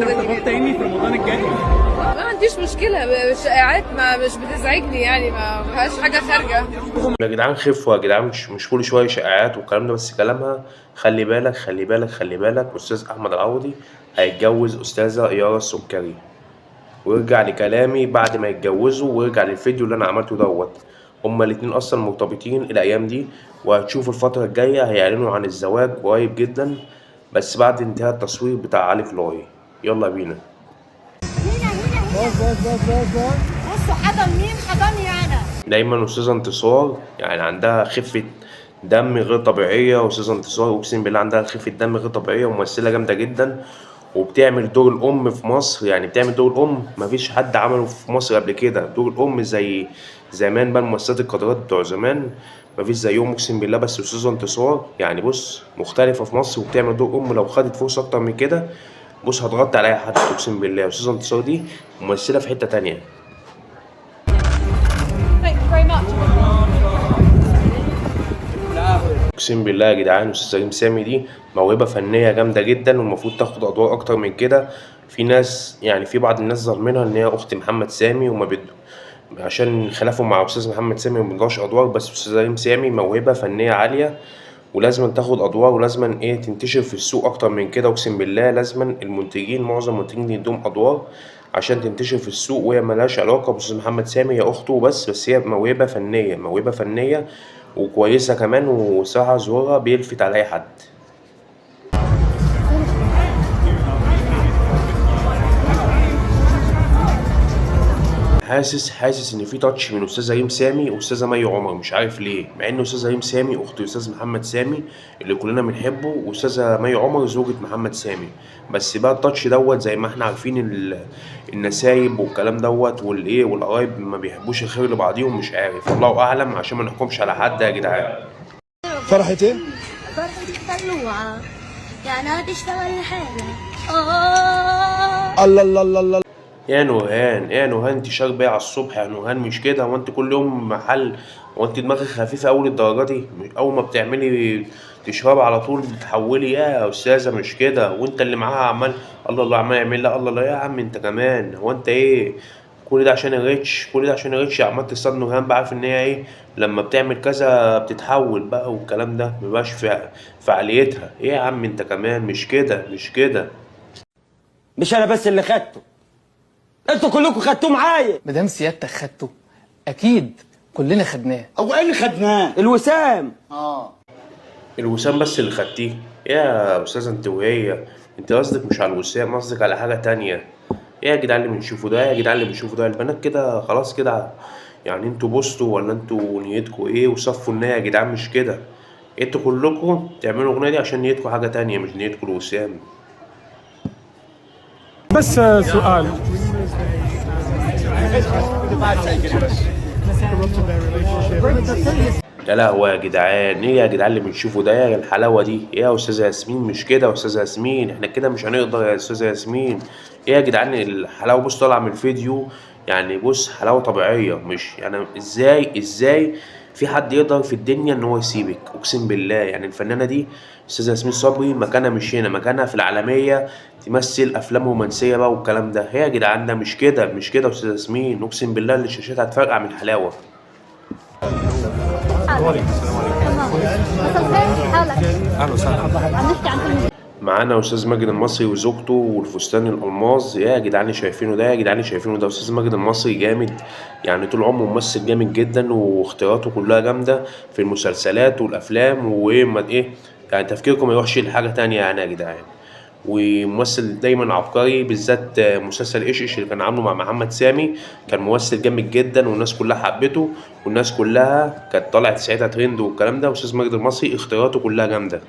ارتباط تاني في رمضان الجاي؟ ما عنديش مشكلة، الشائعات مش بتزعجني يعني، ما فيهاش حاجة خارجة. يا جدعان خفوا يا جدعان، مش كل شوية شائعات والكلام ده، بس كلامها خلي بالك خلي بالك خلي بالك. أستاذ أحمد العوضي هيتجوز أستاذة إيارة السكري، ويرجع لكلامي بعد ما يتجوزوا ويرجع للفيديو اللي أنا عملته دوت. هما الاتنين أصلا مرتبطين الأيام دي، وهتشوفوا الفترة الجاية هيعلنوا عن الزواج قريب جدا، بس بعد انتهاء التصوير بتاع علي فلاي. يلا بينا. بصوا حضن مين؟ حضني انا. دايما أستاذة انتصار يعني عندها خفة دم غير طبيعية. أستاذة انتصار أقسم بالله عندها خفة دم غير طبيعية، وممثلة جامدة جدا، وبتعمل دور الأم في مصر. يعني بتعمل دور الأم مفيش حد عمله في مصر قبل كده. دور الأم زي زمان بقى، الممثلات القدرات بتوع زمان مفيش زيهم أقسم بالله. بس أستاذة انتصار يعني بص مختلفة في مصر، وبتعمل دور أم. لو خدت فرصة أكتر من كده بص هتغطي على أي حد أقسم بالله. أستاذة انتصار دي ممثلة في حتة تانية. اقسم بالله يا جدعان استاذ ريم سامي دي موهبه فنيه جامده جدا، والمفروض تاخد ادوار اكتر من كده. في ناس يعني في بعض الناس ظالمينها ان هي اخت محمد سامي، وما بده عشان خلافه مع استاذ محمد سامي ما بيدوش ادوار. بس استاذ ريم سامي موهبه فنيه عاليه، ولازم تاخد ادوار، ولازم ايه تنتشر في السوق اكتر من كده. اقسم بالله لازم المنتجين معظم المنتجين يدوم ادوار عشان تنتشر في السوق. وهي ملهاش علاقه باستاذ محمد سامي، هي اخته بس هي موهبه فنيه موهبه فنيه وكويسه كمان، وصراحه ظهورها بيلفت على اي حد. حاسس ان في تاتش من استاذه ريم سامي واستاذه مي عمر، مش عارف ليه، مع ان استاذه ريم سامي اخت استاذ محمد سامي اللي كلنا بنحبه، واستاذه مي عمر زوجة محمد سامي. بس بقى التاتش دوت زي ما احنا عارفين النسايب والكلام دوت والايه والقرايب ما بيحبوش الخير لبعضيهم. مش عارف، الله اعلم، عشان ما نحكمش على حد يا جدعان. فرحة ايه؟ فرحة الطلوعة يعني هتشتغل حاجة. الله الله الله الله. يا نورهان يا نورهان، انت شاربة على الصبح يا نورهان؟ مش كده، هو انت كل يوم محل؟ هو انت دماغك خفيفة أول الدرجة دي؟ أول ما بتعملي تشربي على طول بتحولي يا أستاذة؟ مش كده، وانت اللي معاها عمال الله الله عمال يعمل لها الله الله. يا عم انت كمان، هو انت ايه كل ده عشان الريتش؟ كل ده عشان الريتش؟ عمال تصطاد نورهان بقى، عارف ان هي ايه لما بتعمل كذا بتتحول بقى والكلام ده مبقاش في فعاليتها. ايه يا عم انت كمان؟ مش كده مش كده. مش انا بس اللي خدته، انتوا كلكم خدتوه معايا. مدام سيادتك خدته اكيد كلنا خدناه. هو ايه اللي خدناه؟ الوسام. الوسام بس اللي خدتيه يا استاذه انت وهي؟ انت قصدك مش على الوسام، قصدك على حاجه تانية. ايه يا جدعان اللي بنشوفه ده؟ يا جدعان اللي بنشوفه ده البنات كده خلاص كده يعني؟ انتوا بوستوا ولا انتوا نيتكوا ايه وصفوا النية يا جدعان؟ مش كده، انتوا كلكم تعملوا الاغنيه دي عشان نيتكوا حاجه تانية، مش نيتكوا الوسام. بس سؤال، يا لهوي يا جدعان، ايه يا جدعان اللي بنشوفه ده؟ يا الحلاوه دي ايه يا استاذه ياسمين؟ مش كده يا استاذه ياسمين، احنا كده مش هنقدر يا استاذه ياسمين. ايه يا جدعان الحلاوه؟ بص طالعه من الفيديو يعني بص حلاوه طبيعيه، مش يعني ازاي في حد يقدر في الدنيا ان هو يسيبك؟ اقسم بالله يعني الفنانه دي استاذه ياسمين صبري مكانها مش هنا، مكانها في العالميه تمثل افلام رومانسيه بقى والكلام ده. هي يا جدعان ده مش كده مش كده يا استاذه ياسمين، اقسم بالله اللي الشاشات هتفرقع من الحلاوه. معانا استاذ ماجد المصري وزوجته والفستان الالماظ. يا جدعان اللي شايفينه ده؟ يا جدعان اللي شايفينه ده؟ استاذ ماجد المصري جامد يعني، طول عمره ممثل جامد جدا، واختياراته كلها جامده في المسلسلات والافلام. وايه ما ايه يعني تفكيركم ما يروحش لحاجه تانية يعني يا جدعان. وممثل دايما عبقري، بالذات مسلسل ايش اللي كان عامله مع محمد سامي، كان ممثل جامد جدا والناس كلها حبته، والناس كلها كانت طلعت ساعتها ترند والكلام ده. واستاذ ماجد المصري اختياراته كلها جامده.